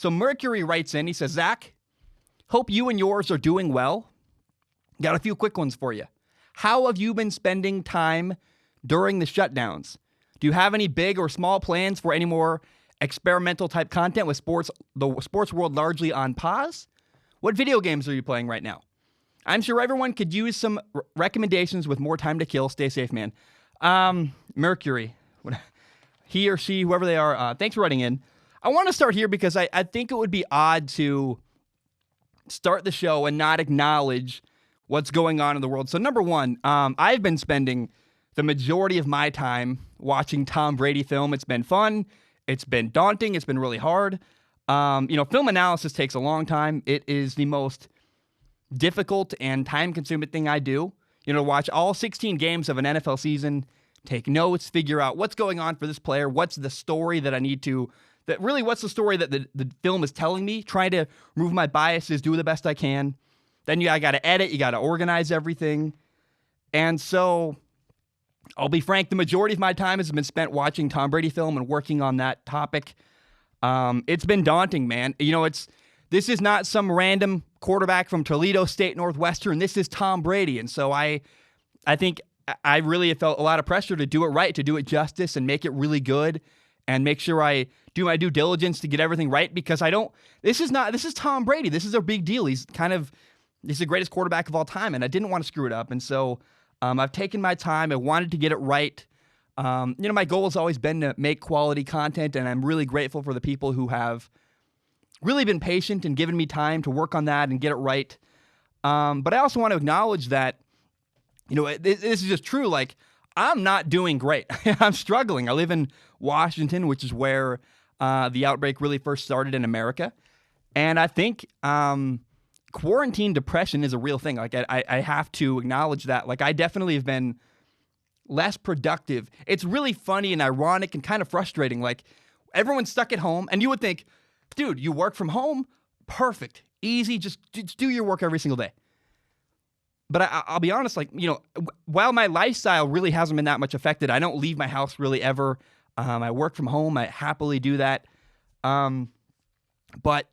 So Mercury writes in, he says, Zach, hope you and yours are doing well. Got a few quick ones for you. How have you been spending time during the shutdowns? Do you have any big or small plans for any more experimental type content with the sports world largely on pause? What video games are you playing right now? I'm sure everyone could use some recommendations with more time to kill. Stay safe, man. Mercury, he or she, whoever they are, thanks for writing in. I want to start here because I think it would be odd to start the show and not acknowledge what's going on in the world. So number one, I've been spending the majority of my time watching Tom Brady film. It's been fun. It's been daunting. It's been really hard. Film analysis takes a long time. It is the most difficult and time-consuming thing I do. Watch all 16 games of an NFL season, take notes, figure out what's going on for this player, what's the story that I need to, what's the story that the film is telling me, try to remove my biases, do the best I can. Then I got to edit, you got to organize everything. And so, I'll be frank, the majority of my time has been spent watching Tom Brady film and working on that topic. It's been daunting, man. This is not some random quarterback from Toledo State Northwestern. This is Tom Brady. And so I think I really have felt a lot of pressure to do it right, to do it justice and make it really good and make sure I do my due diligence to get everything right, because this is Tom Brady. This is a big deal. He's the greatest quarterback of all time, and I didn't want to screw it up. And so I've taken my time. I wanted to get it right. My goal has always been to make quality content, and I'm really grateful for the people who have really been patient and given me time to work on that and get it right. But I also want to acknowledge that, this is just true. Like, I'm not doing great. I'm struggling. I live in Washington, which is where the outbreak really first started in America. And I think quarantine depression is a real thing. Like, I have to acknowledge that. Like, I definitely have been less productive. It's really funny and ironic and kind of frustrating. Like, everyone's stuck at home, and you would think, dude, you work from home? Perfect. Easy. Just do your work every single day. But I'll be honest, while my lifestyle really hasn't been that much affected, I don't leave my house really ever. I work from home. I happily do that. But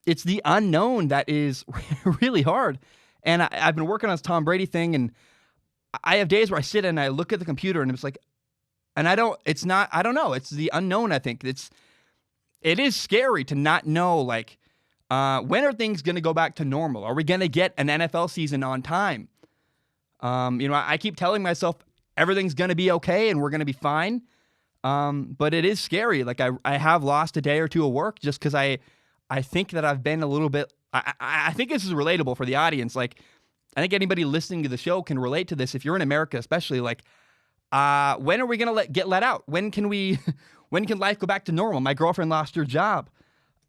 it's the unknown that is really hard. And I've been working on this Tom Brady thing, and I have days where I sit and I look at the computer and it's like, and I don't know. It's the unknown, I think. It is scary to not know, when are things going to go back to normal? Are we going to get an NFL season on time? I keep telling myself everything's going to be okay and we're going to be fine. But it is scary. Like, I have lost a day or two of work just because I think that I've been a little bit, I think this is relatable for the audience. Like, I think anybody listening to the show can relate to this. If you're in America, especially, when are we going to get let out? When can life go back to normal? My girlfriend lost her job.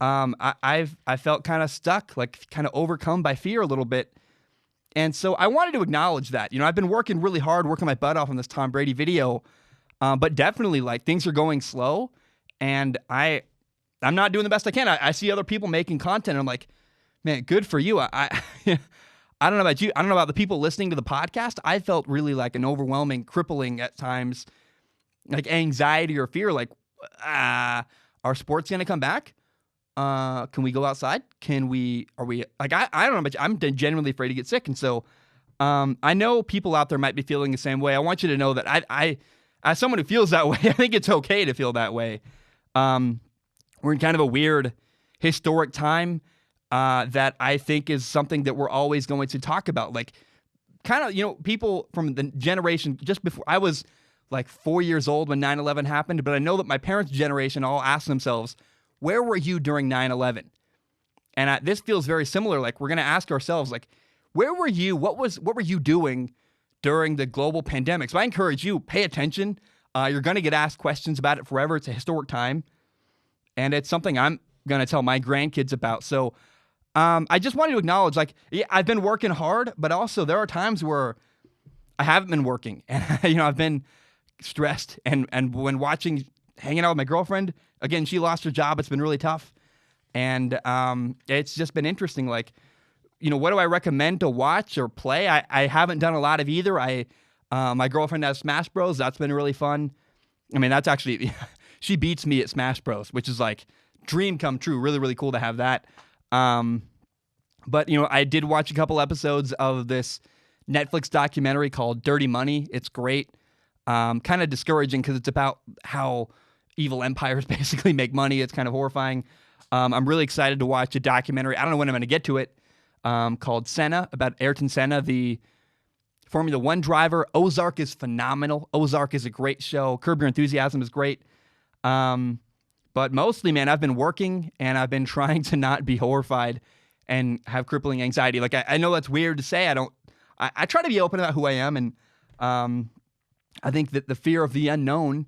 I felt kind of stuck, kind of overcome by fear a little bit. And so I wanted to acknowledge that. I've been working really hard, working my butt off on this Tom Brady video. But definitely, things are going slow, and I'm not doing the best I can. I see other people making content, and I'm like, man, good for you. I don't know about you. I don't know about the people listening to the podcast. I felt really like an overwhelming, crippling at times, anxiety or fear. Are sports going to come back? Can we go outside? I don't know, but I'm genuinely afraid to get sick. And so, I know people out there might be feeling the same way. I want you to know that I as someone who feels that way, I think it's okay to feel that way. We're in kind of a weird historic time, that I think is something that we're always going to talk about. People from the generation just before I was 4 years old when 9/11 happened, but I know that my parents' generation all asked themselves, where were you during 9/11? And this feels very similar. We're going to ask ourselves, where were you? What were you doing during the global pandemic? So I encourage you, pay attention. You're going to get asked questions about it forever. It's a historic time, and it's something I'm going to tell my grandkids about. So I just wanted to acknowledge, I've been working hard, but also there are times where I haven't been working, and I've been stressed. And when hanging out with my girlfriend, again, she lost her job. It's been really tough, and it's just been interesting. What do I recommend to watch or play? I haven't done a lot of either. My girlfriend has Smash Bros. That's been really fun. I mean, that's actually she beats me at Smash Bros, which is dream come true. Really, really cool to have that. But, I did watch a couple episodes of this Netflix documentary called Dirty Money. It's great. Kind of discouraging because it's about how evil empires basically make money. It's kind of horrifying. I'm really excited to watch a documentary. I don't know when I'm going to get to it. Called Senna, about Ayrton Senna, the Formula One driver. Ozark is phenomenal. Ozark is a great show. Curb Your Enthusiasm is great. But mostly, man, I've been working and I've been trying to not be horrified and have crippling anxiety. Like, I know that's weird to say. I try to be open about who I am. And I think that the fear of the unknown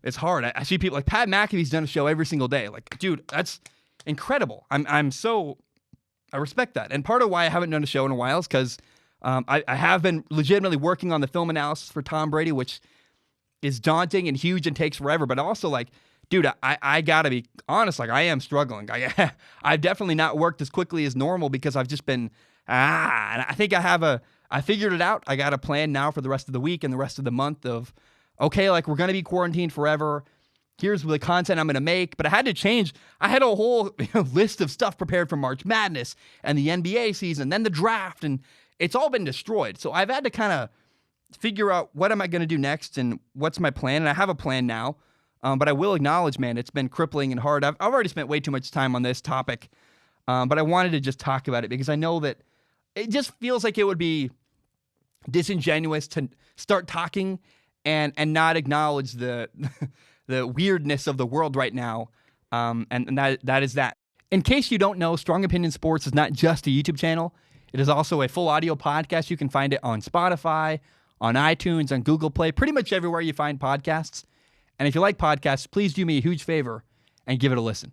is hard. I see people like Pat McAfee's done a show every single day. Like, dude, that's incredible. I respect that. And part of why I haven't done a show in a while is because I have been legitimately working on the film analysis for Tom Brady, which is daunting and huge and takes forever. But also, like, dude, I got to be honest, like, I am struggling. I've definitely not worked as quickly as normal because I've just been, and I think I figured it out. I got a plan now for the rest of the week and the rest of the month of, okay, like, we're going to be quarantined forever. Here's the content I'm going to make. But I had to change. I had a whole list of stuff prepared for March Madness and the NBA season, then the draft, and it's all been destroyed. So I've had to kind of figure out what am I going to do next and what's my plan. And I have a plan now. But I will acknowledge, man, it's been crippling and hard. I've already spent way too much time on this topic. But I wanted to just talk about it because I know that it just feels like it would be disingenuous to start talking and not acknowledge the the weirdness of the world right now, and that is that. In case you don't know, Strong Opinion Sports is not just a YouTube channel. It is also a full audio podcast. You can find it on Spotify, on iTunes, on Google Play, pretty much everywhere you find podcasts. And if you like podcasts, please do me a huge favor and give it a listen.